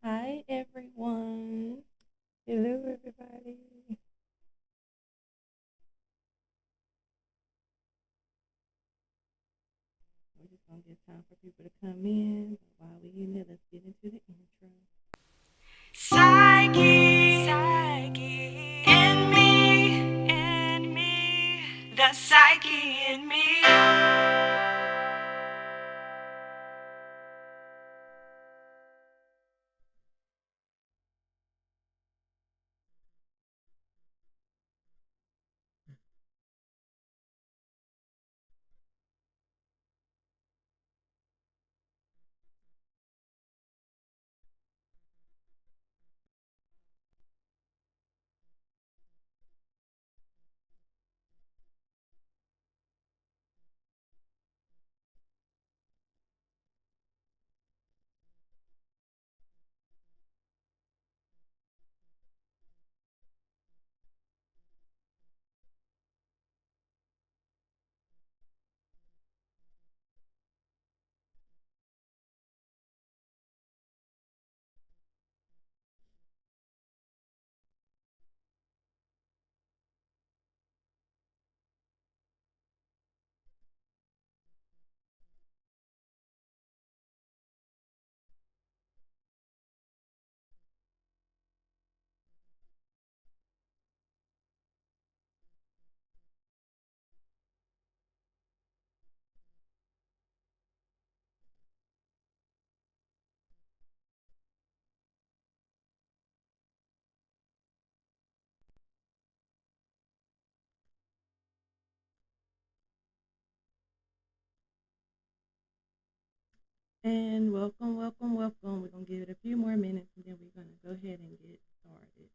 Hi, everyone. Hello, everybody. We're just going to give time for people to come in. But while we in there, let's get into the intro. Psyche in me, the psyche in me. And welcome, welcome, welcome. We're going to give it a few more minutes and then we're going to go ahead and get started.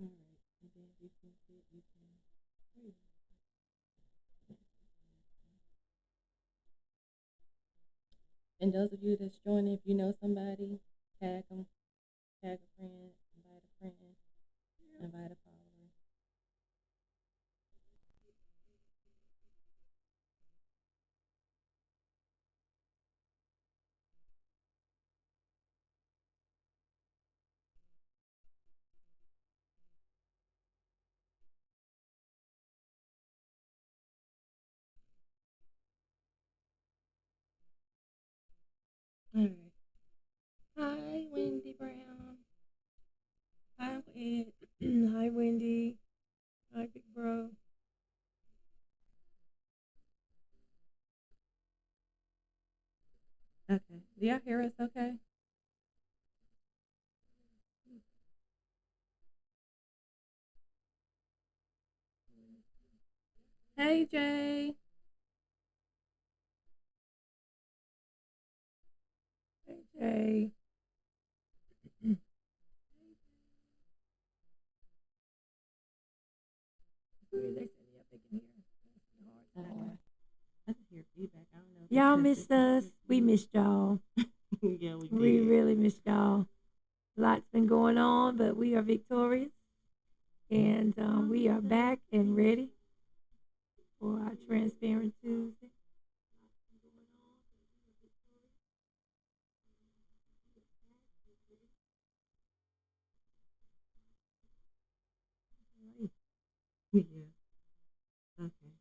All right. And then you can see, you can. And those of you that's joining, if you know somebody, tag them, tag a friend, invite a follower. All right. Hi, Wendy Brown. Hi, Ed. Hi, Wendy. Hi, Big Bro. Okay. Do y'all hear us okay? Hey, Jay. Hey, Jay. They said, yeah, they can hear us. I just hear feedback. I don't know if Y'all because missed us. We missed y'all. yeah, we We did. really missed y'all. Lots been going on, but we are victorious. And we are back and ready for our Transparent Tuesday. Yeah. Okay.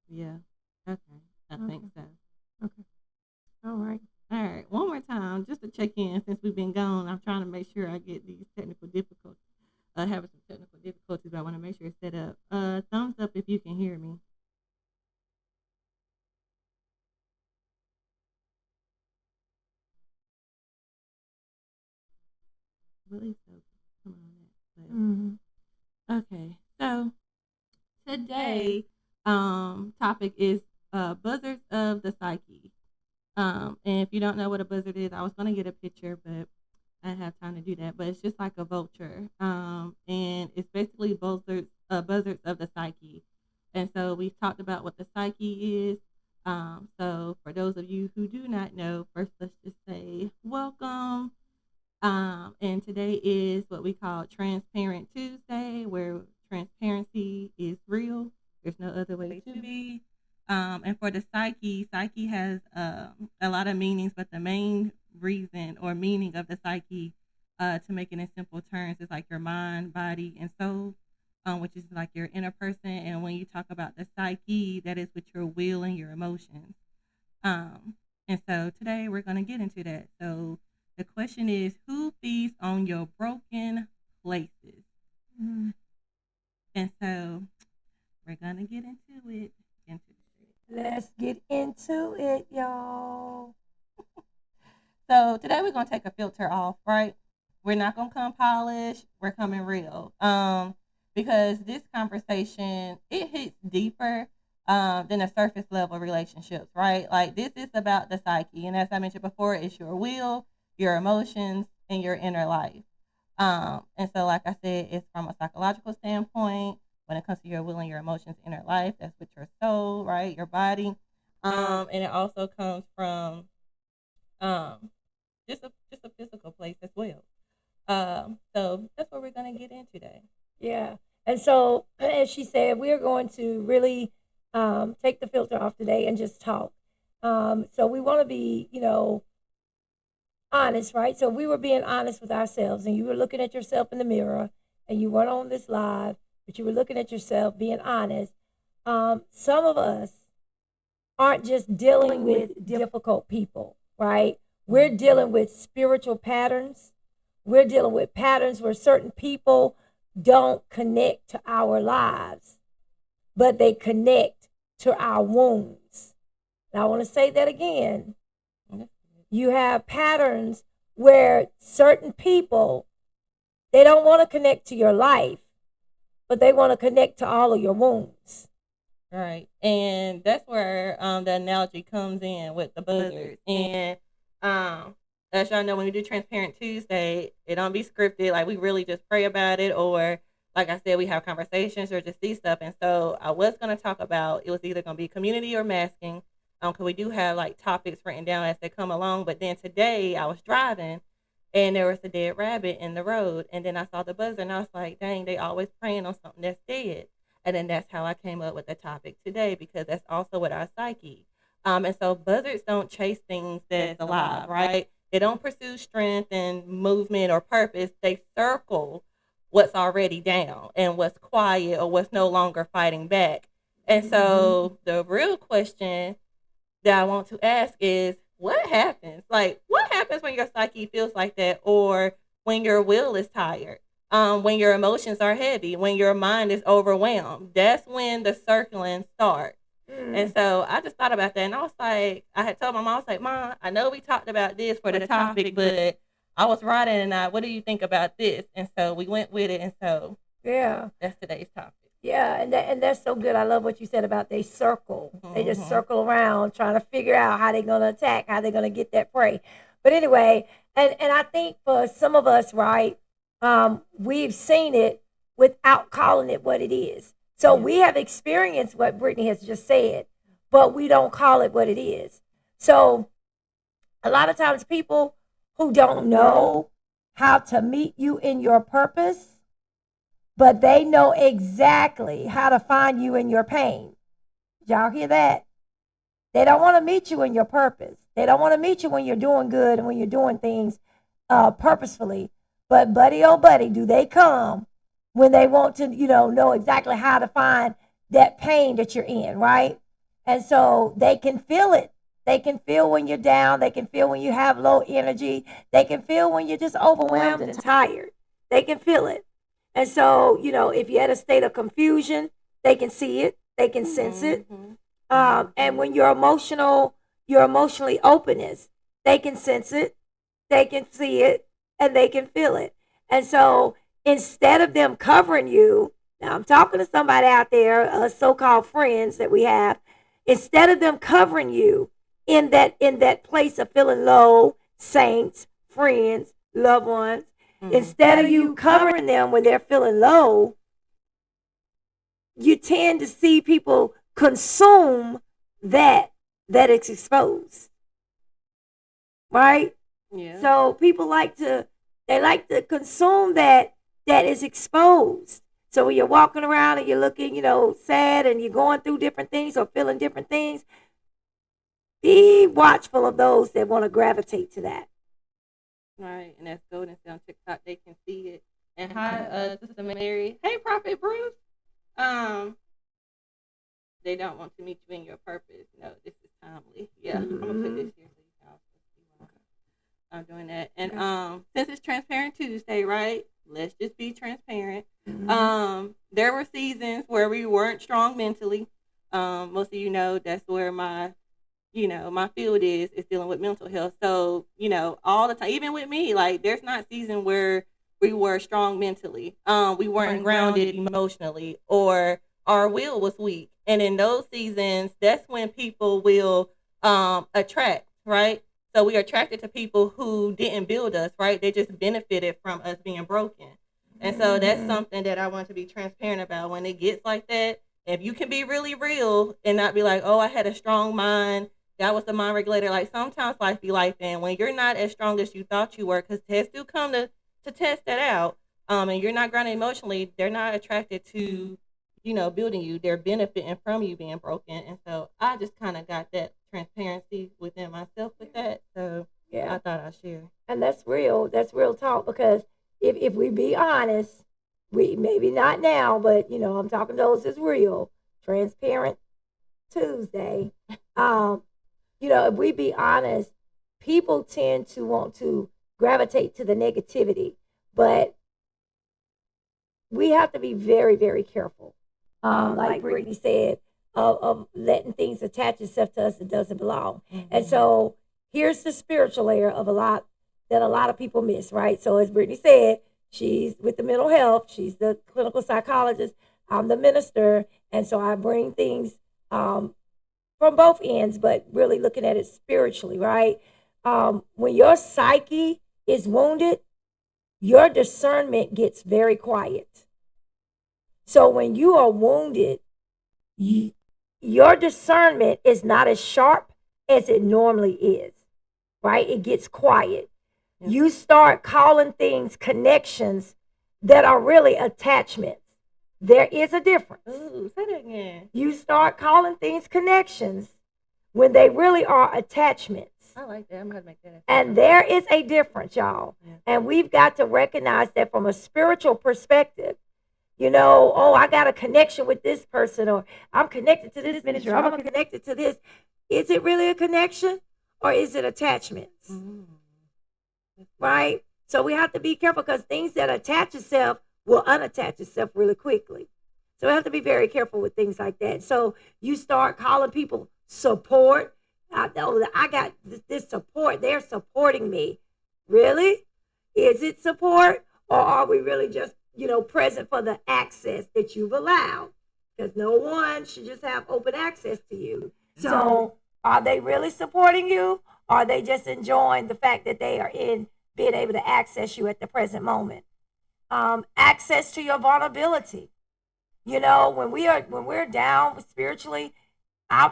Yeah. Okay. I think Okay. so. Okay. All right. All right, one more time, just to check in since we've been gone. I'm trying to make sure I get these technical difficulties. Having some technical difficulties, but I want to make sure it's set up. Thumbs up if you can hear me. I believe so. Come on, okay. So today, topic is buzzards of the psyche. And if you don't know what a buzzard is, I was gonna get a picture, but I didn't have time to do that. But it's just like a vulture. And it's basically buzzards of the psyche. And so we've talked about what the psyche is. So for those of you who do not know, first let's just say welcome. And today is what we call Transparent Tuesday, where transparency is real. There's no other way to be. And for the psyche has a lot of meanings, but the main reason or meaning of the psyche, to make it in simple terms, is like your mind, body, and soul, which is like your inner person. And when you talk about the psyche, that is with your will and your emotions. And so today we're going to get into that. So the question is, who feeds on your broken places? And so we're going to get into it. Let's get into it, y'all. So today we're going to take a filter off, right? We're not going to come polished. We're coming real. Because this conversation, it hits deeper than the surface level relationships, right? Like, this is about the psyche. And as I mentioned before, it's your will, your emotions, and your inner life. And so, like I said, it's from a psychological standpoint. When it comes to your will and your emotions, inner life, that's with your soul, right? Your body. And it also comes from just a physical place as well. So that's what we're gonna get in today. Yeah. And so, as she said, we're going to really take the filter off today and just talk. So we want to be, honest, right? So we were being honest with ourselves, and you were looking at yourself in the mirror, and you weren't on this live, but you were looking at yourself, being honest. Some of us aren't just dealing with difficult people, right? We're dealing with spiritual patterns. We're dealing with patterns where certain people don't connect to our lives, but they connect to our wounds. And I want to say that again. You have patterns where certain people, they don't want to connect to your life, but they want to connect to all of your wounds. Right. And that's where the analogy comes in with the buzzards. And as y'all know, when we do Transparent Tuesday, it don't be scripted. Like, we really just pray about it, or like I said, we have conversations or just see stuff. And so I was going to talk about, it was either going to be community or masking, because we do have like topics written down as they come along. But then today I was driving and there was a dead rabbit in the road. And then I saw the buzzer and I was like, dang, they always praying on something that's dead. And then that's how I came up with the topic today, because that's also with our psyche. And so buzzards don't chase things that's alive, right? They don't pursue strength and movement or purpose. They circle what's already down and what's quiet or what's no longer fighting back. And so the real question that I want to ask is, what happens? Like, what happens when your psyche feels like that, or when your will is tired? When your emotions are heavy, when your mind is overwhelmed? That's when the circling starts. And so I just thought about that, and I was like, I had told my mom, I was like, Mom, I know we talked about this for the topic, but I was writing, and what do you think about this? And so we went with it, and so Yeah. that's today's topic. Yeah, and that's so good. I love what you said about they circle. They just circle around trying to figure out how they're going to attack, how they're going to get that prey. But anyway, and I think for some of us, right, we've seen it without calling it what it is. So we have experienced what Brittany has just said, but we don't call it what it is. So a lot of times people who don't know how to meet you in your purpose, but they know exactly how to find you in your pain. Did y'all hear that? They don't want to meet you in your purpose. They don't want to meet you when you're doing good and when you're doing things purposefully. But buddy, oh buddy, do they come when they want to, know exactly how to find that pain that you're in, right? And so they can feel it They can feel when you're down. They can feel when you have low energy. They can feel when you're just overwhelmed and tired. They can feel it. And so, if you're at a state of confusion, they can see it. They can sense it. And when you're emotionally openness, they can sense it. They can see it, and they can feel it. And so instead of them covering you, now I'm talking to somebody out there, so-called friends that we have, instead of them covering you in that place of feeling low, saints, friends, loved ones, instead of you covering them when they're feeling low, you tend to see people consume that is exposed. Right? Yeah. So people like to consume that is exposed. So when you're walking around and you're looking, sad, and you're going through different things or feeling different things, be watchful of those that want to gravitate to that. Right, and that's golden. On TikTok, they can see it. And hi, Sister Mary. Hey, Prophet Bruce. They don't want to meet you in your purpose. No, this is timely. Yeah, I'm gonna put this here so you can also see why I'm doing that. And since it's Transparent Tuesday, right? Let's just be transparent. There were seasons where we weren't strong mentally. Most of you know that's where my field is dealing with mental health. So, all the time, even with me, like there's not season where we were strong mentally. We weren't grounded emotionally, or our will was weak. And in those seasons, that's when people will attract, right? So we are attracted to people who didn't build us, right? They just benefited from us being broken. And so that's something that I want to be transparent about. When it gets like that, if you can be really real and not be like, oh, I had a strong mind, that was the mind regulator. Like sometimes life be like that. When you're not as strong as you thought you were, because tests do come to test that out, and you're not grounded emotionally, they're not attracted to, building you. They're benefiting from you being broken. And so I just kind of got that transparency within myself with that. So yeah, I thought I'd share. And that's real. That's real talk, because if we be honest, we maybe not now, but I'm talking to those that's real. Transparent Tuesday. If we be honest, people tend to want to gravitate to the negativity, but we have to be very, very careful. Like Brittany said, of letting things attach itself to us that doesn't belong. And so here's the spiritual layer of a lot of people miss, right? So as Brittany said, she's with the mental health, she's the clinical psychologist, I'm the minister, and so I bring things from both ends, but really looking at it spiritually, right? When your psyche is wounded, your discernment gets very quiet. So when you are wounded, your discernment is not as sharp as it normally is, right? It gets quiet. Yeah. You start calling things connections that are really attachments. There is a difference. Ooh, say that again. You start calling things connections when they really are attachments. I like that. I'm going to make that. And there is a difference, y'all. Yeah. And we've got to recognize that from a spiritual perspective. I got a connection with this person, or I'm connected to this ministry, I'm connected to this. Is it really a connection, or is it attachments? Right? So we have to be careful, because things that attach itself will unattach itself really quickly. So we have to be very careful with things like that. So you start calling people support. I know that I got this support. They're supporting me. Really? Is it support, or are we really just present for the access that you've allowed? Because no one should just have open access to you. So are they really supporting you? Or are they just enjoying the fact that they are in being able to access you at the present moment? Access to your vulnerability. When we're down spiritually,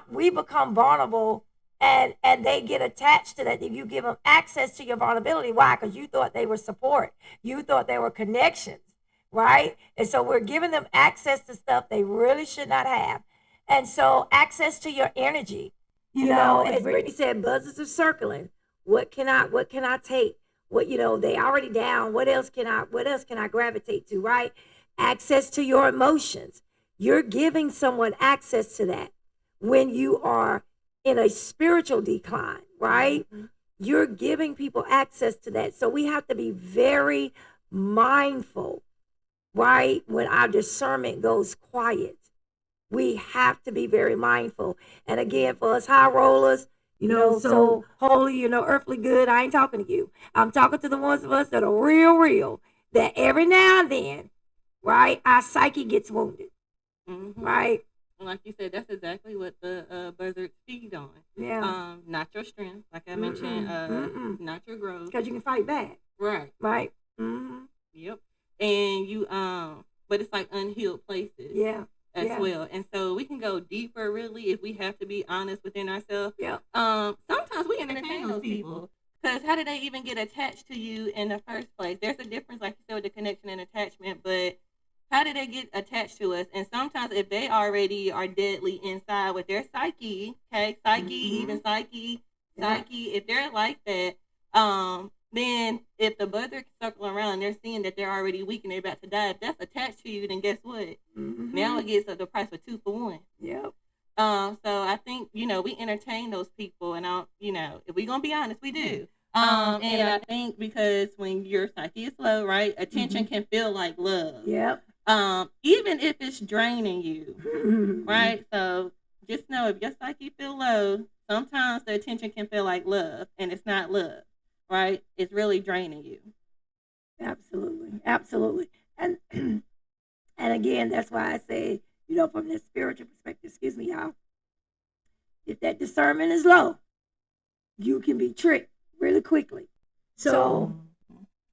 we become vulnerable, and they get attached to that. If you give them access to your vulnerability, why? Because you thought they were support. You thought they were connections. Right? And so we're giving them access to stuff they really should not have. And so access to your energy. As Brittany said, buzzers are circling. What can I take? They already down. What else can I gravitate to, right? Access to your emotions. You're giving someone access to that when you are in a spiritual decline, right? You're giving people access to that. So we have to be very mindful, right? When our discernment goes quiet, we have to be very mindful. And again, for us high rollers, so holy, earthly good, I ain't talking to you. I'm talking to the ones of us that are real, that every now and then, right, our psyche gets wounded, right? Like you said, that's exactly what the buzzards feed on. Yeah. Not your strength, like I mentioned, not your growth. Because you can fight back. Right. Right. Yep. And you, but it's like unhealed places. Yeah. As well. And so we can go deeper, really, if we have to be honest within ourselves. Yeah. Sometimes we entertain those people. Because how did they even get attached to you in the first place? There's a difference, like you said, with the connection and attachment, but how did they get attached to us? And sometimes if they already are deadly inside with their psyche, okay, psyche, if they're like that, then if the buzzer circle around and they're seeing that they're already weak and they're about to die, if that's attached to you, then guess what? Now it gets the price for 2 for 1. Yep. So I think, we entertain those people, and if we're gonna be honest, we do. And I think because when your psyche is low, right, attention can feel like love. Yep. Even if it's draining you, right? So just know if your psyche feel low, sometimes the attention can feel like love, and it's not love, right? It's really draining you. Absolutely. And and again, that's why I say, from the spiritual perspective, excuse me, y'all, if that discernment is low, you can be tricked really quickly. So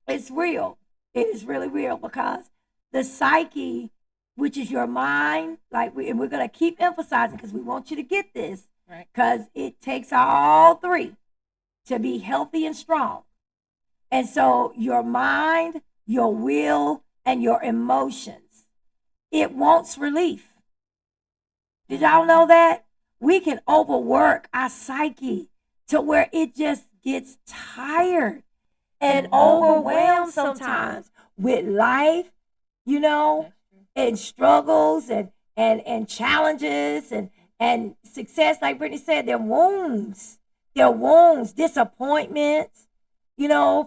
it's real. It is really real, because the psyche, which is your mind, and we're going to keep emphasizing because we want you to get this, right? Because it takes all three to be healthy and strong. And so your mind, your will, and your emotions, it wants relief. Did y'all know that? We can overwork our psyche to where it just gets tired and overwhelmed sometimes with life, and struggles and challenges and success. Like Brittany said, their wounds, disappointments,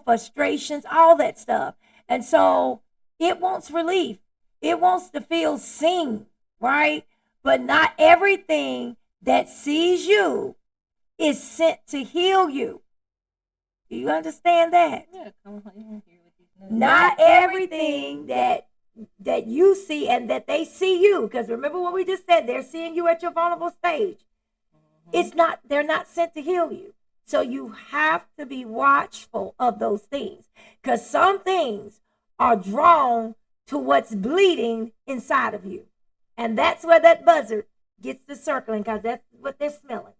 frustrations, all that stuff. And so it wants relief. It wants to feel seen, right? But not everything that sees you is sent to heal you. Do you understand that? Yeah, come on. Not everything that you see and that they see you, because remember what we just said, they're seeing you at your vulnerable stage. They're not sent to heal you. So you have to be watchful of those things, because some things are drawn to what's bleeding inside of you. And that's where that buzzard gets to circling, because that's what they're smelling,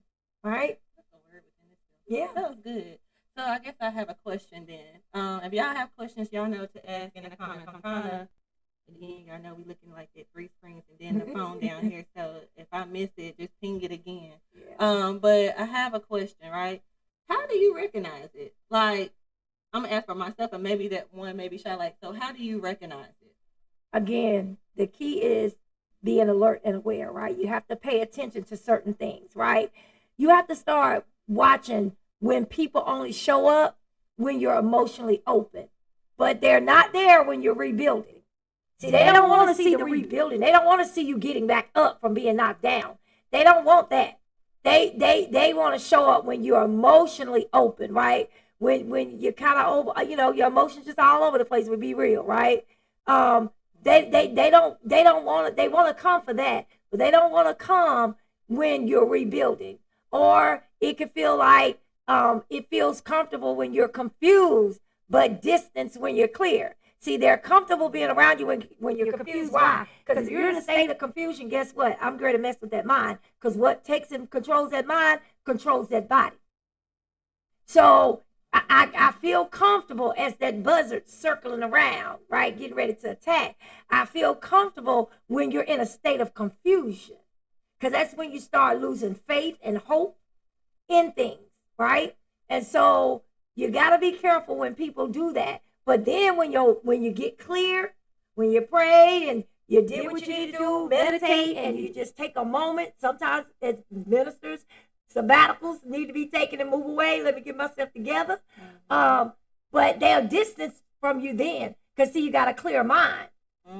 right? Yeah. That was good. So I guess I have a question then. If y'all have questions, y'all know to ask in the comments. I'm trying to, again, y'all know we looking like at 3 screens and then the phone down here. So if I miss it, just ping it again. Yeah. But I have a question, right? How do you recognize it? Like, I'm gonna ask for myself, and maybe that one, maybe Shy, like, so how do you recognize it? Again, the key is being alert and aware, right? You have to pay attention to certain things, right? You have to start watching when people only show up when you're emotionally open, but they're not there when you're rebuilding. See, they don't want to see the rebuilding. They don't want to see you getting back up from being knocked down. They don't want that. They want to show up when you're emotionally open, right? When you're kind of over, your emotions just all over the place. Would be real, right? They don't want to. They want to come for that, but they don't want to come when you're rebuilding. Or it could feel like it feels comfortable when you're confused, but distance when you're clear. See, they're comfortable being around you when you're confused. Why? Because if you're in a state of confusion, guess what? I'm going to mess with that mind, because what takes and controls that mind controls that body. So I feel comfortable as that buzzard circling around, right, getting ready to attack. I feel comfortable when you're in a state of confusion, because that's when you start losing faith and hope in things, right? And so you got to be careful when people do that. But then when you get clear, when you pray and you did what you need to do, meditate, and you just take a moment, sometimes as ministers, sabbaticals need to be taken and move away. Let me get myself together. But they'll distance from you then. Because, see, you got a clear mind.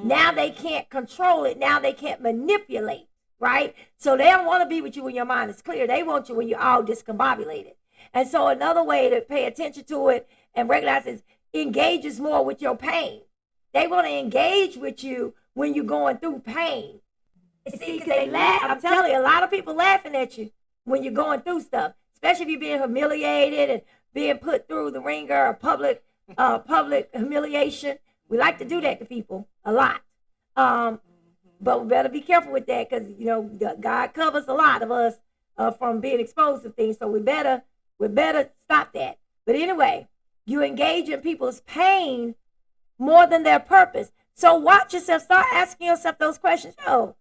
Now they can't control it. Now they can't manipulate, right? So they don't want to be with you when your mind is clear. They want you when you're all discombobulated. And so another way to pay attention to it and recognize is engages more with your pain. They want to engage with you when you're going through pain. See, because they laugh. I'm telling you, a lot of people laughing at you when you're going through stuff, especially if you're being humiliated and being put through the ringer or public humiliation. We like to do that to people a lot. But we better be careful with that because, you know, God covers a lot of us from being exposed to things. So we better stop that. But anyway, you engage in people's pain more than their purpose. So watch yourself. Start asking yourself those questions. Yo,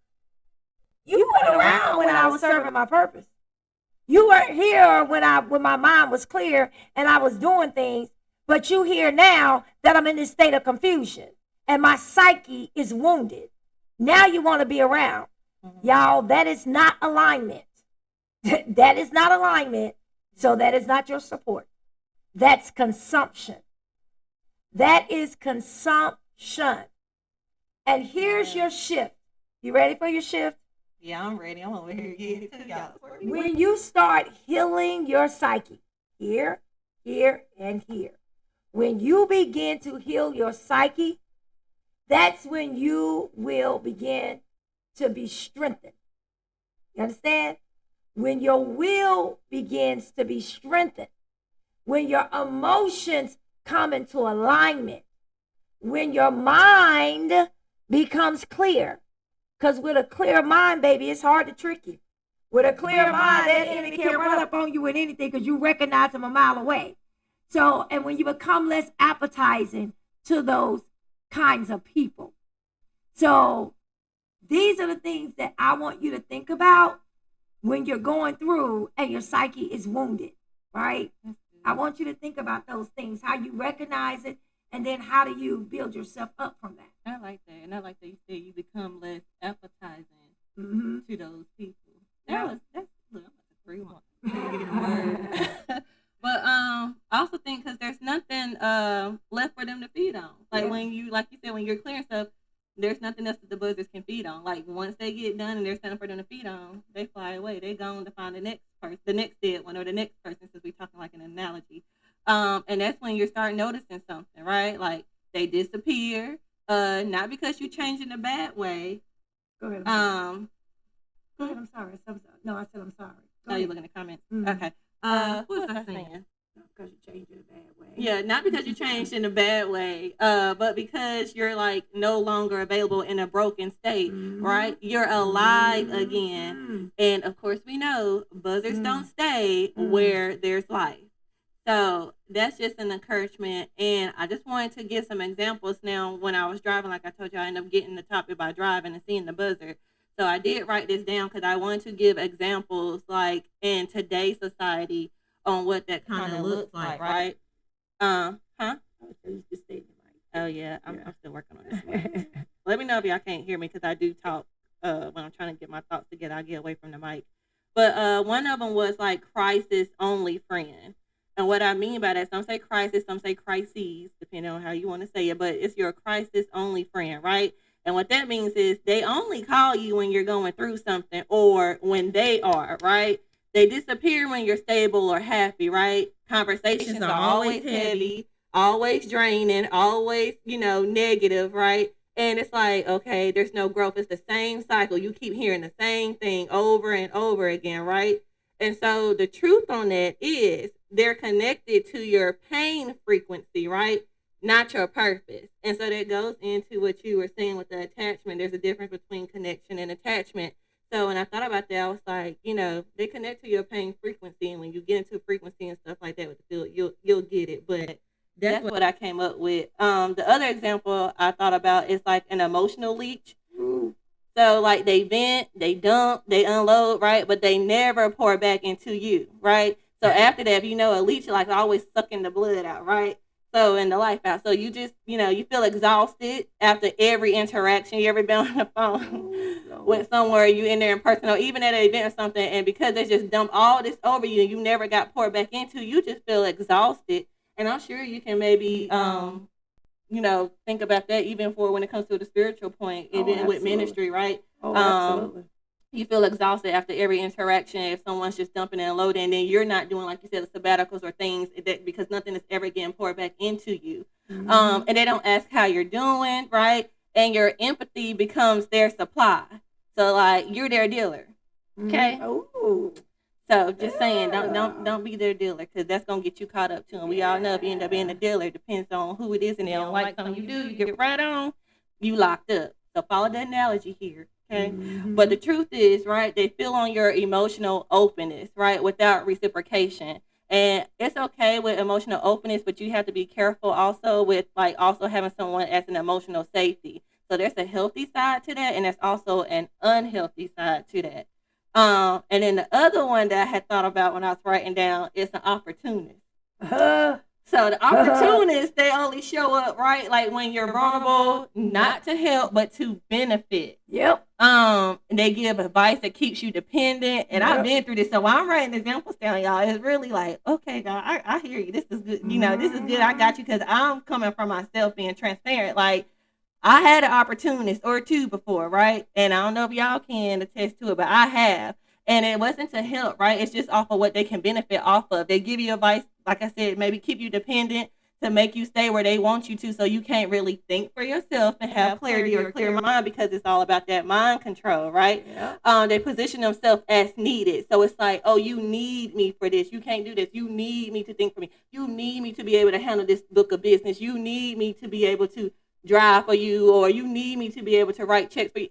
you weren't around when I was serving my purpose. You weren't here when my mind was clear and I was doing things. But you here now that I'm in this state of confusion and my psyche is wounded. Now you want to be around. Y'all, that is not alignment. That is not alignment. So that is not your support. That's consumption. That is consumption. And here's your shift. You ready for your shift? Yeah, I'm ready. I'm over here getting to y'all. When you start healing your psyche, here, here, and here. When you begin to heal your psyche, that's when you will begin to be strengthened. You understand? When your will begins to be strengthened, when your emotions come into alignment, when your mind becomes clear. Because with a clear mind, baby, it's hard to trick you. With a clear mind, that enemy can't run up on you with anything because you recognize him a mile away. So, and when you become less appetizing to those kinds of people. So, these are the things that I want you to think about when you're going through and your psyche is wounded, right? I want you to think about those things, how you recognize it, and then how do you build yourself up from that? I like that. And I like that you said you become less appetizing to those people. That's look, I'm about to 3-1. But I also think because there's nothing left for them to feed on. Like when you, like you said, when you're clearing stuff, there's nothing else that the buzzers can feed on. Like once they get done and there's something for them to feed on, they fly away. They go on to find the next person, the next dead one, or the next person, since we're talking like an analogy. And that's when you start noticing something, right? Like they disappear, not because you change in a bad way. Go ahead. Go ahead. I'm sorry. No, I said I'm sorry. Oh, you're looking at comments. Okay. What was I saying? Because you changed in a bad way. Yeah, not because you changed in a bad way, but because you're like no longer available in a broken state, right? You're alive again. And of course we know buzzers don't stay where there's life. So that's just an encouragement. And I just wanted to give some examples now. When I was driving, like I told you, I ended up getting the topic by driving and seeing the buzzer. So I did write this down because I wanted to give examples like in today's society on what that kind of looks like, right? Oh yeah, I'm still working on this one. Let me know if y'all can't hear me because I do talk when I'm trying to get my thoughts together. I get away from the mic. But one of them was like crisis only friend. And what I mean by that, some say crisis, some say crises, depending on how you want to say it. But it's your crisis only friend, right? And what that means is they only call you when you're going through something or when they are, right? They disappear when you're stable or happy, right? Conversations are always heavy, always draining, always, negative, right? And it's like, okay, there's no growth. It's the same cycle. You keep hearing the same thing over and over again, right? And so the truth on that is they're connected to your pain frequency, right? Not your purpose. And so that goes into what you were saying with the attachment. There's a difference between connection and attachment. So when I thought about that, I was like, they connect to your pain frequency. And when you get into frequency and stuff like that with the field, you'll get it. But that's what I came up with. The other example I thought about is like an emotional leech. So like they vent, they dump, they unload, right? But they never pour back into you, right? So after that, a leech like always sucking the blood out, right? So in the life out. So you just, you feel exhausted after every interaction. You ever been on the phone with somewhere, you in there in person or even at an event or something, and because they just dump all this over you and you never got poured back into, you just feel exhausted. And I'm sure you can maybe think about that even for when it comes to the spiritual point, even with ministry, right? Absolutely. You feel exhausted after every interaction if someone's just dumping and loading, and then you're not doing, like you said, the sabbaticals or things that because nothing is ever getting poured back into you. And they don't ask how you're doing, right? And your empathy becomes their supply. So like you're their dealer. Okay. Oh. So just saying, don't be their dealer, because that's gonna get you caught up too. And we all know if you end up being a dealer, it depends on who it is, and they don't like something you do, you get right on, you locked up. So follow the analogy here. Okay. But the truth is, right, they feel on your emotional openness, right, without reciprocation. And it's okay with emotional openness, but you have to be careful also with like also having someone as an emotional safety. So there's a healthy side to that, and there's also an unhealthy side to that. And then the other one that I had thought about when I was writing down is an opportunist. So the opportunists, they only show up, right, like when you're vulnerable, not to help, but to benefit. Yep. They give advice that keeps you dependent. And I've been through this. So while I'm writing examples down, y'all, it's really like, okay, God, I hear you. This is good. This is good. I got you, because I'm coming from myself being transparent. Like, I had an opportunist or two before, right? And I don't know if y'all can attest to it, but I have. And it wasn't to help, right? It's just off of what they can benefit off of. They give you advice, like I said, maybe keep you dependent to make you stay where they want you to, so you can't really think for yourself and have clarity or clear mind, because it's all about that mind control, right? Yeah. They position themselves as needed. So it's like, oh, you need me for this. You can't do this. You need me to think for me. You need me to be able to handle this book of business. You need me to be able to drive for you, or you need me to be able to write checks for you.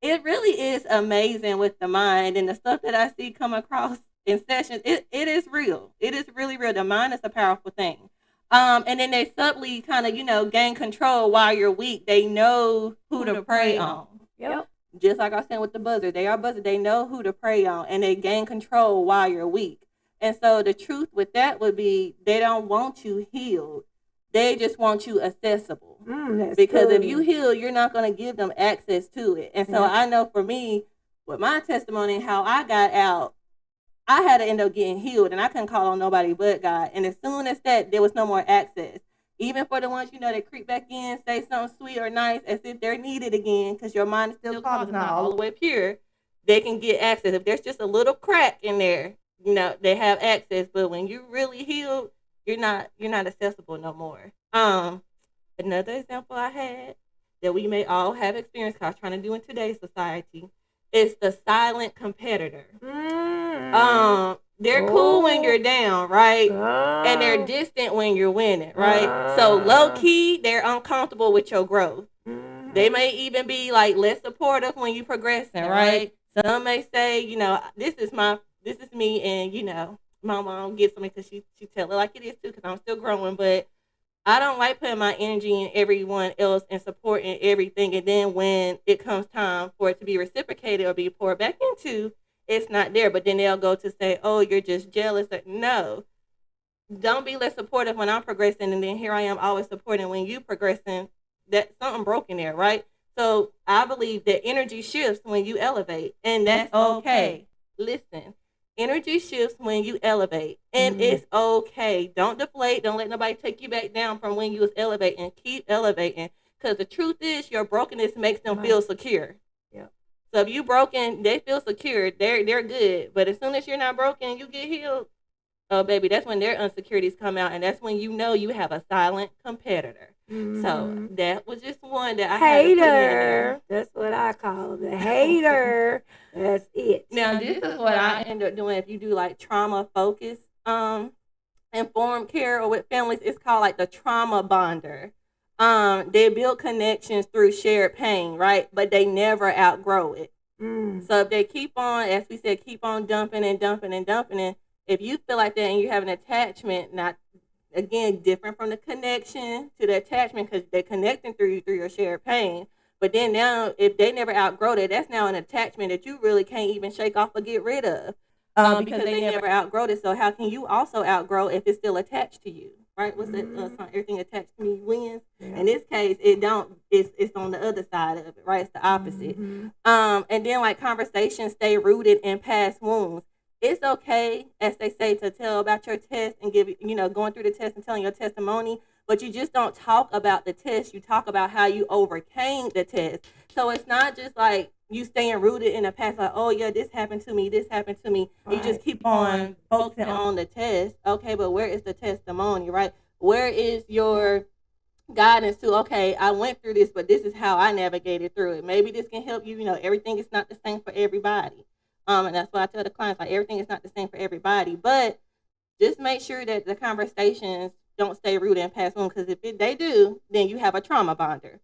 It really is amazing with the mind, and the stuff that I see come across in sessions. It is real. It is really real. The mind is a powerful thing. And then they subtly kind of, gain control while you're weak. They know who to prey on. Yep. Just like I said with the buzzer, they are buzzer. They know who to prey on, and they gain control while you're weak. And so the truth with that would be they don't want you healed. They just want you accessible. Because if you heal, you're not going to give them access to it. And so I know for me, with my testimony, how I got out, I had to end up getting healed, and I couldn't call on nobody but God. And as soon as that, there was no more access. Even for the ones, that creep back in, say something sweet or nice as if they're needed again, because your mind is still clogged, it's not all the way pure, they can get access. If there's just a little crack in there, they have access. But when you really healed, you're not accessible no more. Another example I had that we may all have experienced, because I was trying to do in today's society, is the silent competitor. They're cool when you're down, right? And they're distant when you're winning, right? So low key, they're uncomfortable with your growth. They may even be like less supportive when you're progressing, right? Some may say, this is me, and my mom gets me because she tell it like it is too, because I'm still growing, but I don't like putting my energy in everyone else and supporting everything. And then when it comes time for it to be reciprocated or be poured back into, it's not there. But then they'll go to say, oh, you're just jealous. No, don't be less supportive when I'm progressing. And then here I am always supporting when you progressing. That something broken there, right? So I believe that energy shifts when you elevate, and that's okay. Listen. Energy shifts when you elevate, and it's okay. Don't deflate. Don't let nobody take you back down from when you was elevating. Keep elevating, because the truth is your brokenness makes them feel secure. Yeah. So if you broken, they feel secure. They're good. But as soon as you're not broken, you get healed. Oh, baby, that's when their insecurities come out, and that's when you have a silent competitor. So that was just one that I had to put in there. That's what I call the hater. That's it. Now, this is what I end up doing if you do like trauma focused informed care or with families. It's called like the trauma bonder. They build connections through shared pain, right? But they never outgrow it. So if they keep on, as we said, keep on dumping and dumping and dumping, and if you feel like that and you have an attachment, not again different from the connection to the attachment, because they're connecting through your shared pain. But then now, if they never outgrow that, that's now an attachment that you really can't even shake off or get rid of, because they never outgrow it. So how can you also outgrow if it's still attached to you? right? What's that song? Everything attached to me wins. Yeah. In this case, it don't. It's on the other side of it, right? It's the opposite. And then like conversations stay rooted in past wounds. It's okay, as they say, to tell about your test and give, going through the test and telling your testimony, but you just don't talk about the test. You talk about how you overcame the test. So it's not just like you staying rooted in the past, like, oh yeah, this happened to me, this happened to me. You just keep on focusing on the test. Okay, but where is the testimony, right? Where is your guidance to, okay, I went through this, but this is how I navigated through it. Maybe this can help you. Everything is not the same for everybody. And that's why I tell the clients, like, everything is not the same for everybody, but just make sure that the conversations don't stay rooted in past wounds, because if they do, then you have a trauma bonder.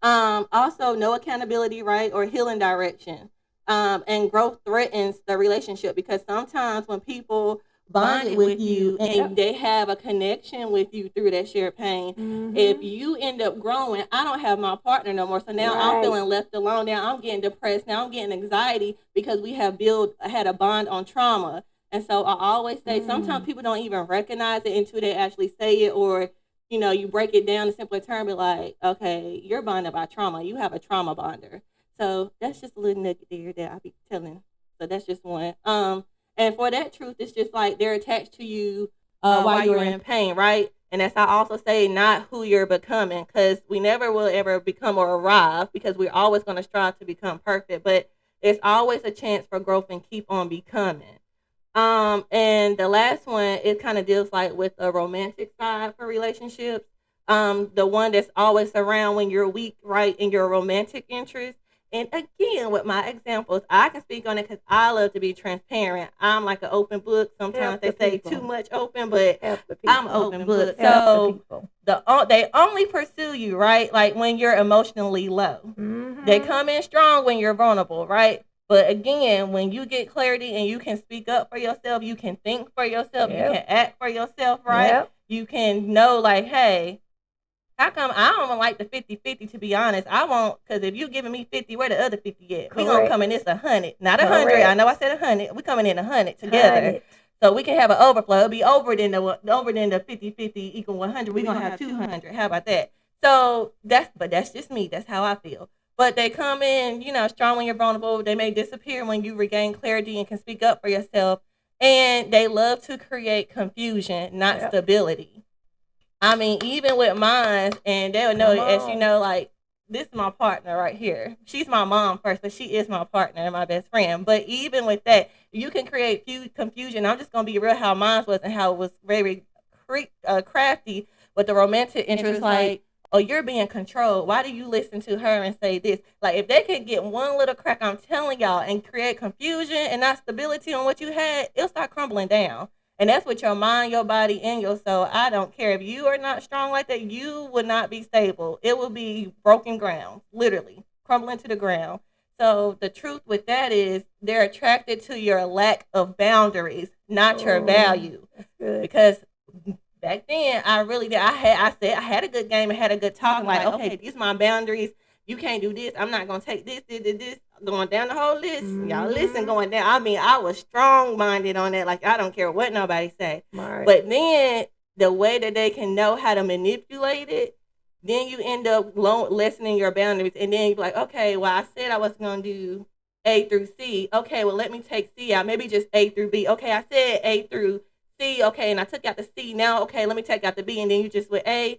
Also, no accountability, right, or healing direction. And growth threatens the relationship, because sometimes when people bonded with you and they have a connection with you through that shared pain, if you end up growing, I don't have my partner no more, so now I'm feeling left alone. Now I'm getting depressed. Now I'm getting anxiety, because we have had a bond on trauma. And so I always say, sometimes people don't even recognize it until they actually say it, or you break it down in simpler terms, be like, okay, you're bonded by trauma. You have a trauma bonder. So that's just a little nugget there that I'll be telling. So that's just one. And for that truth, it's just like they're attached to you while you're in pain, right? And as I also say, not who you're becoming, because we never will ever become or arrive, because we're always going to strive to become perfect. But there's always a chance for growth and keep on becoming. And the last one, it kind of deals like with a romantic side for relationships. The one that's always around when you're weak, right, in your romantic interest. And again, with my examples, I can speak on it because I love to be transparent. I'm like an open book. Sometimes they say too much open, but I'm open book. So they only pursue you, right, like when you're emotionally low. They come in strong when you're vulnerable, right? But again, when you get clarity and you can speak up for yourself, you can think for yourself, you can act for yourself, right? You can know, like, hey, how come I don't like the 50-50, to be honest? I won't, because if you giving me 50, where the other 50 at? We going to come in this 100, not 100. I know I said 100. We coming in 100 together. So we can have an overflow. It'll be over than the 50-50 equal 100. We're going to have 200. How about that? So that's just me. That's how I feel. But they come in, strong when you're vulnerable. They may disappear when you regain clarity and can speak up for yourself. And they love to create confusion, not stability. I mean, even with mine, and they'll know, as you know, like, this is my partner right here. She's my mom first, but she is my partner and my best friend. But even with that, you can create confusion. I'm just going to be real how mine was and how it was very crafty with the romantic interest, like, oh, you're being controlled. Why do you listen to her and say this? Like, if they could get one little crack, I'm telling y'all, and create confusion and not stability on what you had, it'll start crumbling down. And that's with your mind, your body, and your soul. I don't care. If you are not strong like that, you would not be stable. It will be broken ground, literally, crumbling to the ground. So the truth with that is they're attracted to your lack of boundaries, not your value. Because back then, I really did. I had a good game and had a good talk. Like, okay, these are my boundaries. You can't do this. I'm not going to take this. Going down the whole list. Y'all listen, going down. I mean, I was strong-minded on that. Like, I don't care what nobody say. But then the way that they can know how to manipulate it, then you end up lessening your boundaries. And then you're like, okay, well, I said I was going to do A through C. Okay, well, let me take C out. Maybe just A through B. Okay, I said A through C. Okay, and I took out the C. Now, okay, let me take out the B. And then you just went A.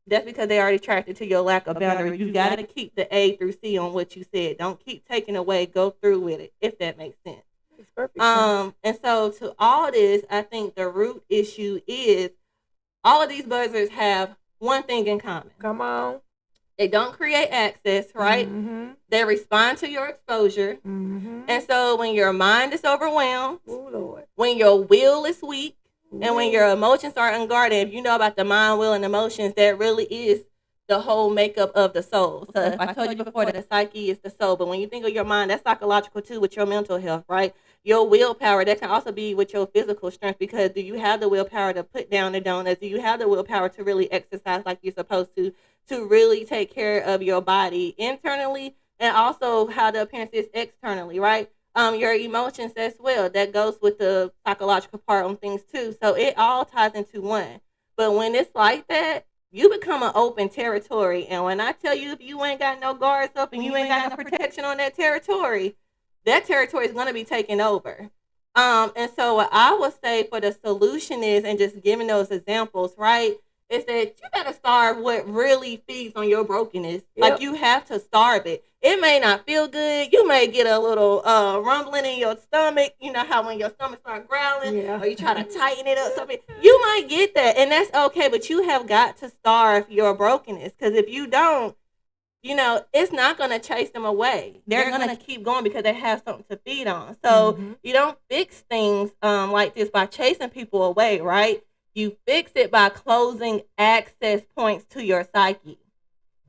That's because they already attracted to your lack of boundaries. You got to keep the A through C on what you said. Don't keep taking away. Go through with it, if that makes sense. Makes perfect sense. And so to all this, I think the root issue is all of these buzzers have one thing in common. Come on. They don't create access, right? They respond to your exposure. And so when your mind is overwhelmed, when your will is weak, and when your emotions are unguarded, if you know about the mind, will, and emotions, that really is the whole makeup of the soul. So if I told you before that the psyche is the soul, but when you think of your mind, that's psychological too with your mental health, right? Your willpower, that can also be with your physical strength, because do you have the willpower to put down the donuts? Do you have the willpower to really exercise like you're supposed to really take care of your body internally, and also how the appearance is externally, right? Your emotions as well. That goes with the psychological part on things too. So it all ties into one. But when it's like that, you become an open territory. And when I tell you, if you ain't got no guards up and you ain't got no protection on that territory is going to be taken over. And so what I would say for the solution is, and just giving those examples, right, is that you got to starve what really feeds on your brokenness. Yep. Like, you have to starve it. It may not feel good. You may get a little rumbling in your stomach. You know how when your stomach starts growling, Yeah. or you try to tighten it up, something. You might get that, and that's okay. But you have got to starve your brokenness, because if you don't, you know, it's not going to chase them away. They're going to keep going because they have something to feed on. So you don't fix things like this by chasing people away, right? You fix it by closing access points to your psyche,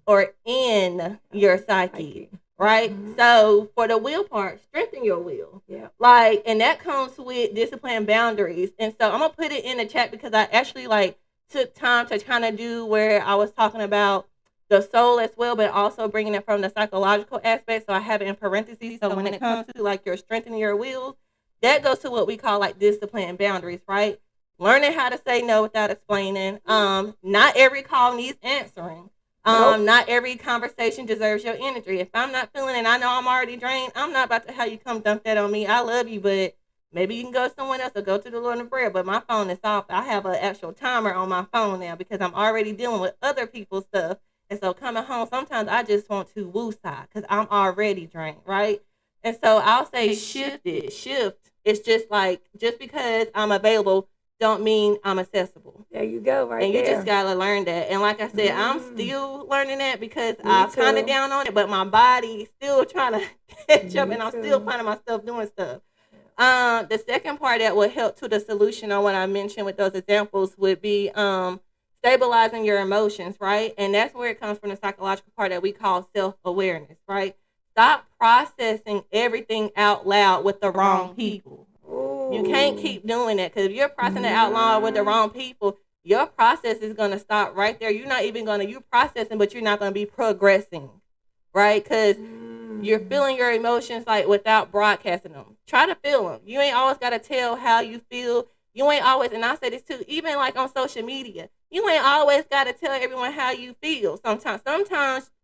or in your psyche, right? So for the will part, strengthen your will. Yeah. Like, and that comes with discipline and boundaries. And so I'm going to put it in the chat, because I actually took time to kind of do where I was talking about the soul as well, but also bringing it from the psychological aspect. So I have it in parentheses. So when it comes to like your strengthening your will, that goes to what we call like discipline and boundaries, right? Learning how to say no without explaining. Not every call needs answering. Not every conversation deserves your energy. If I'm not feeling it, I know I'm already drained, I'm not about to have you come dump that on me. I love you, but maybe you can go to someone else or go to the Lord in prayer. But my phone is off. I have an actual timer on my phone now, because I'm already dealing with other people's stuff. And so coming home, sometimes I just want to woosah, because I'm already drained, right? And so I'll say shift it. Shift. It's just like, just because I'm available don't mean I'm accessible. There you go, right and you there. just gotta learn that. And like I said, I'm still learning that, because Me I'm kind too. of down on it, but my body's still trying to catch up, Me and I'm too. still finding myself doing stuff. The second part that will help to the solution on what I mentioned with those examples would be stabilizing your emotions, right? And that's where it comes from, the psychological part that we call self-awareness, right? Stop processing everything out loud with the wrong people. You can't keep doing that, because if you're processing it out loud with the wrong people, your process is going to stop right there. You're not even going to, you're processing, but you're not going to be progressing, right? Because you're feeling your emotions like without broadcasting them. Try to feel them. You ain't always got to tell how you feel. You ain't always, and I say this too, even like on social media, you ain't always got to tell everyone how you feel. Sometimes,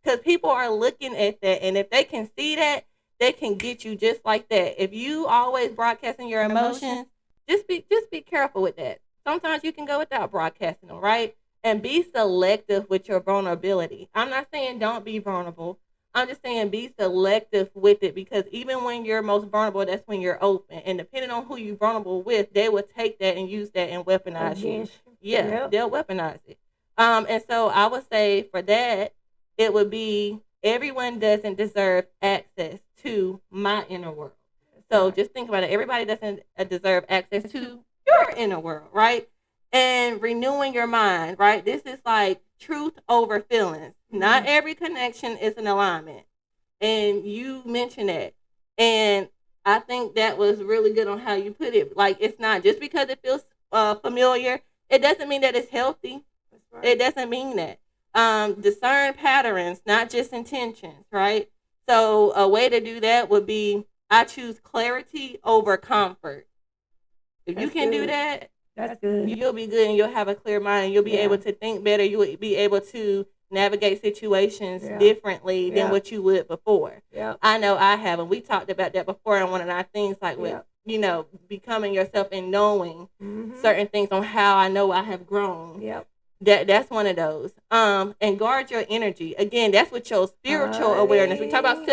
because people are looking at that, and if they can see that, they can get you just like that. If you always broadcasting your emotions, just be careful with that. Sometimes you can go without broadcasting them, right? And be selective with your vulnerability. I'm not saying don't be vulnerable. I'm just saying be selective with it, because even when you're most vulnerable, that's when you're open. And depending on who you're vulnerable with, they will take that and use that and weaponize you. Yeah, Yep. they'll weaponize it. And so I would say for that, it would be, everyone doesn't deserve access to my inner world. So just think about it. Everybody doesn't deserve access to your inner world, right? And renewing your mind, right? This is like truth over feelings. Not every connection is an alignment. And you mentioned that. And I think that was really good on how you put it. Like, it's not just because it feels familiar, it doesn't mean that it's healthy. That's right. It doesn't mean that. Discern patterns, not just intentions, right? So a way to do that would be, I choose clarity over comfort. If you That's can do good. that, That's good. you'll be good, and you'll have a clear mind, and you'll be able to think better. You'll be able to navigate situations differently than what you would before. Yeah. I know I have, and we talked about that before on one of our things, like with, you know, becoming yourself and knowing certain things on how I know I have grown. Yep. That's one of those. And guard your energy. Again, that's with your spiritual awareness. We talk about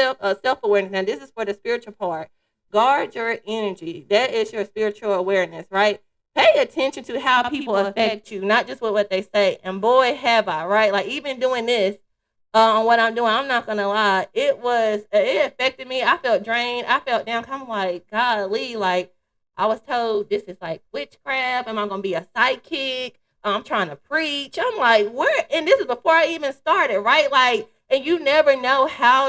self-awareness. Now, this is for the spiritual part. Guard your energy. That is your spiritual awareness, right? Pay attention to how people affect you, not just with what they say. And boy, have I, right? Like, even doing this on what I'm doing, I'm not going to lie. It affected me. I felt drained. I felt down. I'm like, golly, like, I was told this is like witchcraft. Am I going to be a psychic? I'm trying to preach. I'm like, where? And this is before I even started, right? Like, and you never know how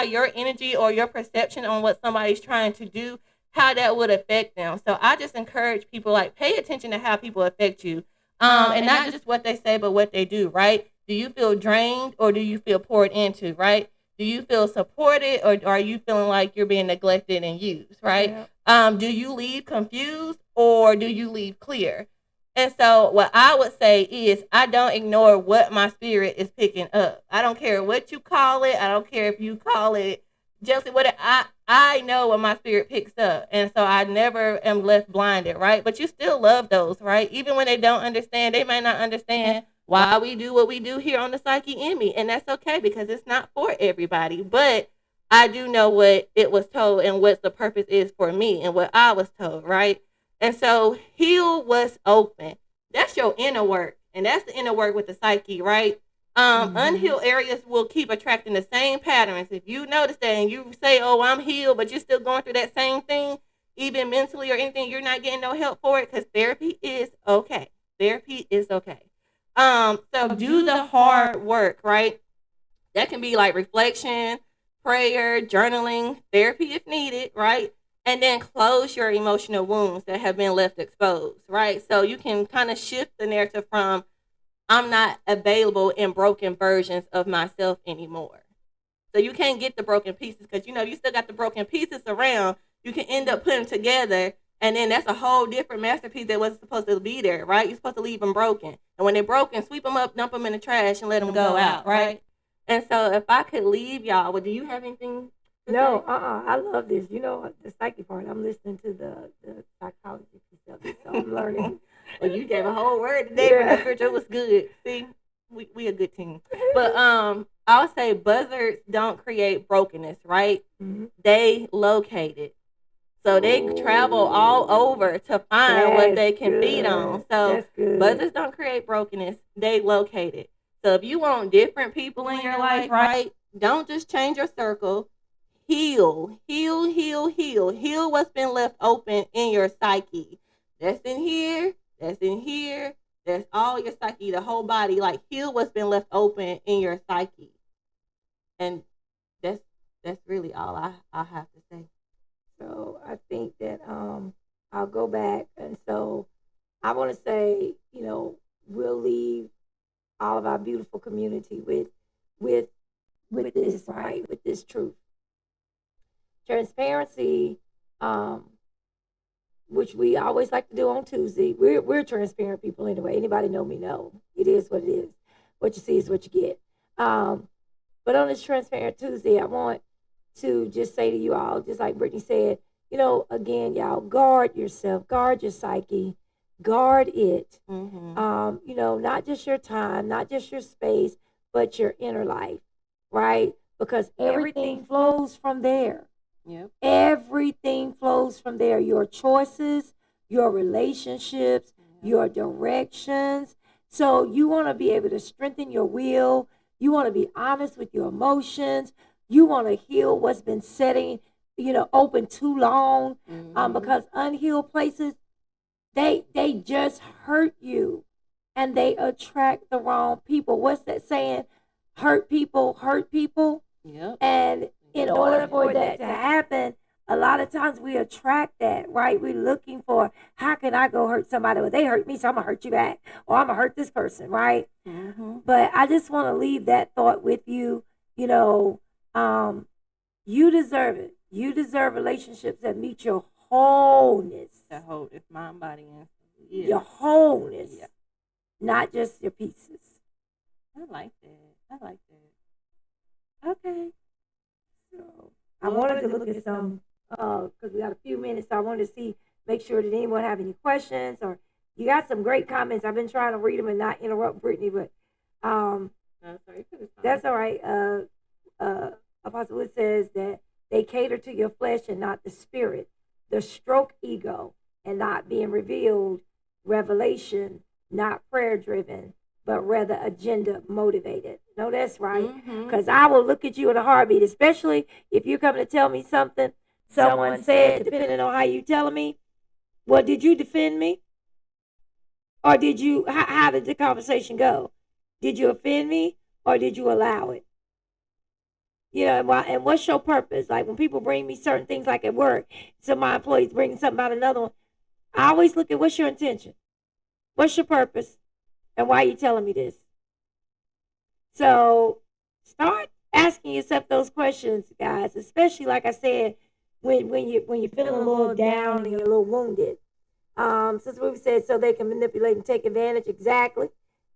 your energy or your perception on what somebody's trying to do, how that would affect them. So I just encourage people, like, pay attention to how people affect you. And not just what they say, but what they do, right? Do you feel drained, or do you feel poured into, right? Do you feel supported, or are you feeling like you're being neglected and used, right? Do you leave confused, or do you leave clear? And so what I would say is I don't ignore what my spirit is picking up. I don't care what you call it. I don't care if you call it jealousy. What I know what my spirit picks up. And so I never am left blinded, right? But you still love those, right? Even when they don't understand, they may not understand why we do what we do here on the Psyche in Me. And that's okay because it's not for everybody. But I do know what it was told and what the purpose is for me and what I was told, right? And so heal what's open. That's your inner work. And that's the inner work with the psyche, right? Unhealed areas will keep attracting the same patterns. If you notice that and you say, oh, I'm healed, but you're still going through that same thing, even mentally or anything, you're not getting no help for it because therapy is okay. Therapy is okay. So do the hard work, right? That can be like reflection, prayer, journaling, therapy if needed, right? And then close your emotional wounds that have been left exposed, right? So you can kind of shift the narrative from I'm not available in broken versions of myself anymore. So you can't get the broken pieces because you still got the broken pieces around. You can end up putting them together, and then that's a whole different masterpiece that wasn't supposed to be there, right? You're supposed to leave them broken, and when they're broken, sweep them up, dump them in the trash, and let them go out, right? And so if I could leave y'all, well, do you have anything? No, I love this. The psyche part. I'm listening to the psychology piece of it, so I'm learning. Well, you gave a whole word today for the scripture. It was good. See, we a good team. But I'll say buzzards don't create brokenness, right? Mm-hmm. They locate it. So they travel all over to find what they can feed on. So buzzards don't create brokenness. They locate it. So if you want different people in your life, right? Don't just change your circle. Heal what's been left open in your psyche. That's in here. That's all your psyche, the whole body. Like heal what's been left open in your psyche. And that's really all I have to say. So I think that I'll go back, and so I want to say, we'll leave all of our beautiful community with this, right, with this truth. Transparency, which we always like to do on Tuesday. We're transparent people anyway. Anybody know me? Know it is what it is. What you see is what you get. But on this Transparent Tuesday, I want to just say to you all, just like Brittany said, again, y'all, guard yourself, guard your psyche, guard it. Mm-hmm. Not just your time, not just your space, but your inner life, right? Because everything flows from there. Yep. Everything flows from there. Your choices, your relationships, your directions. So you want to be able to strengthen your will. You want to be honest with your emotions. You want to heal what's been setting, open too long. Because unhealed places, they just hurt you, and they attract the wrong people. What's that saying? Hurt people. Yep. And in order for that to happen, a lot of times we attract that, right? We're looking for, how can I go hurt somebody? Well, they hurt me, so I'm going to hurt you back. Or I'm going to hurt this person, right? Mm-hmm. But I just want to leave that thought with you. You deserve it. You deserve relationships that meet your wholeness. The wholeness, mind, body, and yeah. Your wholeness. Yeah. Not just your pieces. I like that. Okay. So I wanted to look at some, because we got a few minutes, so I wanted to make sure that anyone have any questions, or you got some great comments. I've been trying to read them and not interrupt Brittany, but that's all right. Apostle Wood says that they cater to your flesh and not the spirit, the stroke ego and not being revealed, revelation, not prayer driven, but rather agenda motivated. No, that's right. Because I will look at you in a heartbeat, especially if you're coming to tell me something someone said, depending on how you telling me. Well, did you defend me? Or did you, how did the conversation go? Did you offend me or did you allow it? And what's your purpose? Like when people bring me certain things, like at work, some of my employees bring something about another one, I always look at what's your intention? What's your purpose? And why are you telling me this? So start asking yourself those questions, guys, especially like I said, when you're feeling a little down and you're a little wounded. Sister Ruby said so they can manipulate and take advantage. Exactly.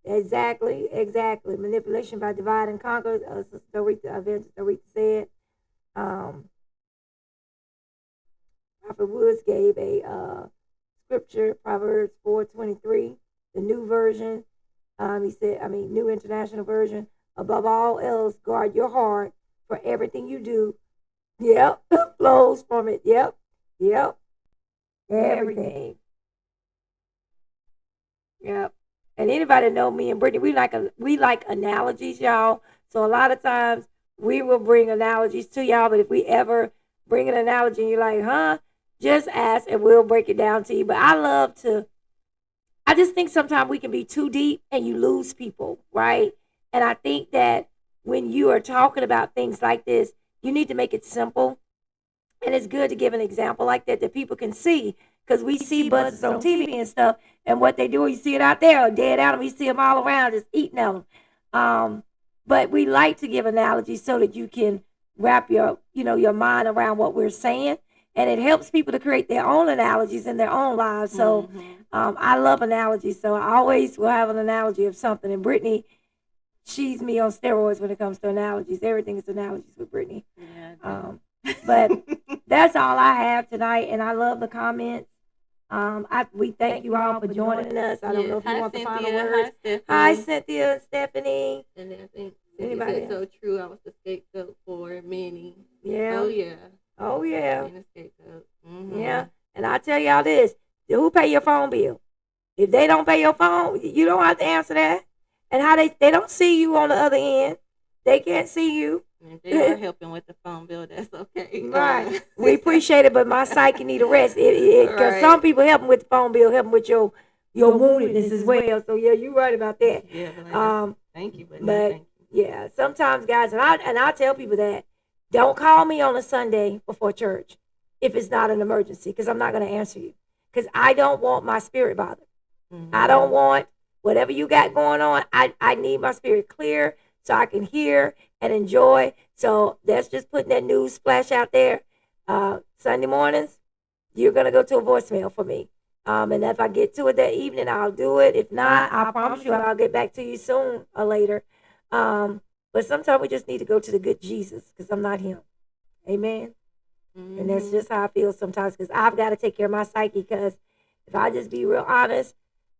Manipulation by divide and conquer. Sister Dorita said. Prophet Woods gave a scripture, Proverbs 4:23, the new version. He said, New International Version. Above all else, guard your heart, for everything you do. Yep, flows from it. Yep. Everything. Yep. And anybody know me and Brittany, we like analogies, y'all. So a lot of times we will bring analogies to y'all, but if we ever bring an analogy and you're like, huh, just ask and we'll break it down to you. But I just think sometimes we can be too deep and you lose people, right? And I think that when you are talking about things like this, you need to make it simple. And it's good to give an example like that people can see. Because we see buzzards on TV and stuff, and what they do, you see it out there, a dead animal, you see them all around just eating them. But we like to give analogies so that you can wrap your mind around what we're saying. And it helps people to create their own analogies in their own lives. So I love analogies. So I always will have an analogy of something. And Brittany, she's me on steroids when it comes to analogies. Everything is analogies with Brittany. Yeah. But that's all I have tonight. And I love the comments. We thank you all for joining us. I don't know if you want the final words. Hi, Cynthia and Stephanie. And then I think anybody so true. I was the scapegoat for many. Yeah. Oh yeah. Being a scapegoat. Yeah. And I tell y'all this: who pay your phone bill? If they don't pay your phone, you don't have to answer that. And how they don't see you on the other end. They can't see you. If they are helping with the phone bill, that's okay. Right. We appreciate it, but my psyche need a rest. Because some people help them with the phone bill, help them with your woundedness as well. So yeah, you're right about that. Yeah. Thank you, but thank you. Yeah, sometimes guys, and I tell people that don't call me on a Sunday before church if it's not an emergency, because I'm not going to answer you, because I don't want my spirit bothered. I don't want whatever you got going on. I need my spirit clear so I can hear and enjoy. So that's just putting that news flash out there. Sunday mornings, you're going to go to a voicemail for me. And if I get to it that evening, I'll do it. If not, I promise you I'll get back to you soon or later. But sometimes we just need to go to the good Jesus, because I'm not him. Amen. And that's just how I feel sometimes, because I've got to take care of my psyche, because if I just be real honest,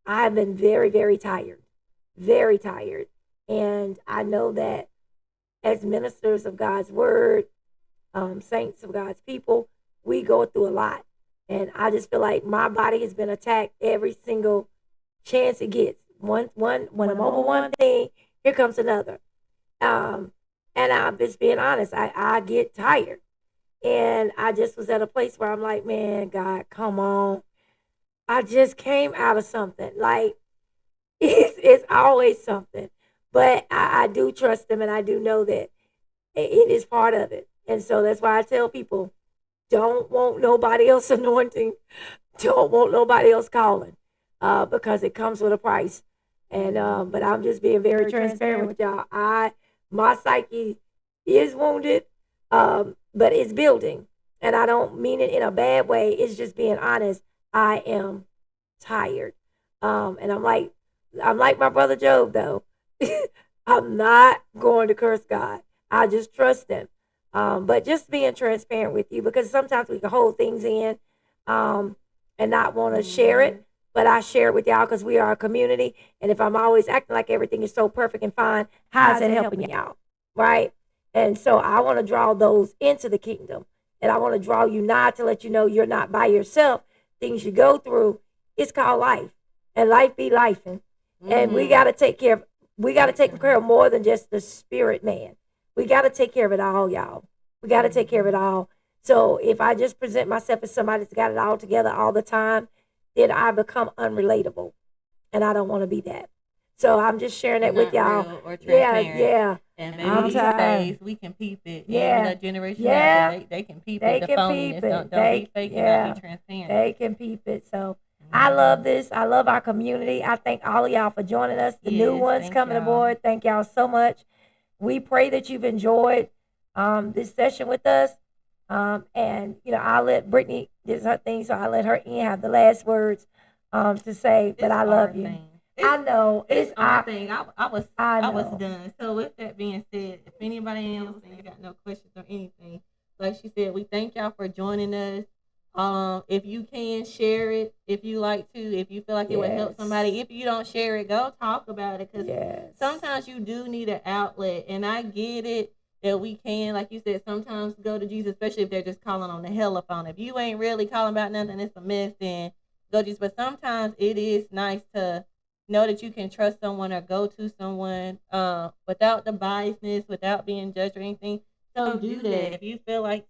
I've been very, very tired. Very tired. And I know that as ministers of God's word, saints of God's people, we go through a lot. And I just feel like my body has been attacked every single chance it gets. When I'm over one thing, here comes another. And I'm just being honest, I get tired. And I just was at a place where I'm like, man, God, come on. I just came out of something. Like, it's always something. But I do trust him, and I do know that it is part of it. And so that's why I tell people, don't want nobody else anointing. Don't want nobody else calling, because it comes with a price. And but I'm just being very transparent with y'all. My psyche is wounded, but it's building. And I don't mean it in a bad way. It's just being honest. I am tired. And I'm like my brother Job, though. I'm not going to curse God. I just trust him. But just being transparent with you, because sometimes we can hold things in and not want to share it. But I share it with y'all because we are a community. And if I'm always acting like everything is so perfect and fine, how's it helping y'all? Right? And so I want to draw those into the kingdom. And I want to draw you nigh to let you know you're not by yourself. Things you go through, it's called life. And life be lifing. And we got to take care of more than just the spirit man. We got to take care of it all, y'all. We got to take care of it all. So if I just present myself as somebody that's got it all together all the time, then I become unrelatable. And I don't want to be that. So I'm just sharing that with y'all. Yeah. And maybe these days we can peep it. Yeah. The generation they can peep it. The phoniness. Don't be fake and be transparent. They can peep it. So I love this. I love our community. I thank all of y'all for joining us. The new ones coming aboard. Thank y'all so much. We pray that you've enjoyed this session with us. And I'll let Brittany is her thing, so I let her have the last words to say. But It's I love our you. thing. I know It's our our thing. I I was know. done. So with that being said, if anybody else ain't got no questions or anything, like she said, we thank y'all for joining us. If you can share it, if you like to, if you feel like it would help Yes. somebody, if you don't share it, go talk about it, because Yes. sometimes you do need an outlet, and I get it that we can, like you said, sometimes go to Jesus, especially if they're just calling on the telephone. If you ain't really calling about nothing, it's a mess, then go to Jesus. But sometimes it is nice to know that you can trust someone or go to someone without the biasness, without being judged or anything. So do that. If you feel like,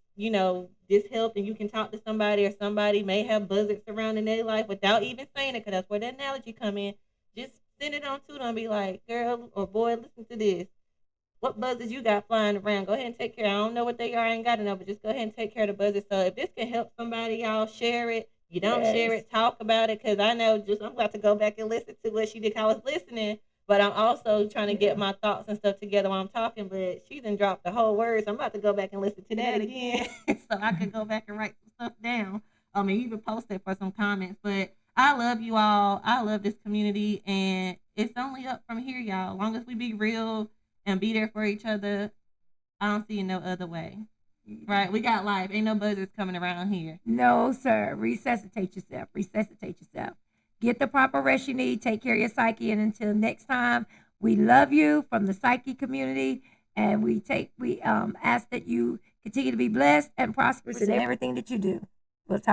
this helped and you can talk to somebody, or somebody may have buzzards surrounding their life without even saying it, because that's where the analogy come in. Just send it on to them. Be like, girl or boy, listen to this. What buzzards you got flying around? Go ahead and take care. I don't know what they are. I ain't got to know, but just go ahead and take care of the buzzards. So if this can help somebody, y'all share it. You don't share Yes. it, talk about it, because I know I'm about to go back and listen to what she did. I was listening, but I'm also trying to get my thoughts and stuff together while I'm talking. But she done dropped the whole words. I'm about to go back and listen to that again so I could go back and write some stuff down. Even post it for some comments. But I love you all. I love this community, and it's only up from here, y'all. As long as we be real and be there for each other, I don't see no other way. Right? We got life. Ain't no buzzards coming around here. No, sir. Resuscitate yourself. Resuscitate yourself. Get the proper rest you need. Take care of your psyche. And until next time, we love you from the PsycHE community. And we ask that you continue to be blessed and prosperous in everything that you do. We'll talk.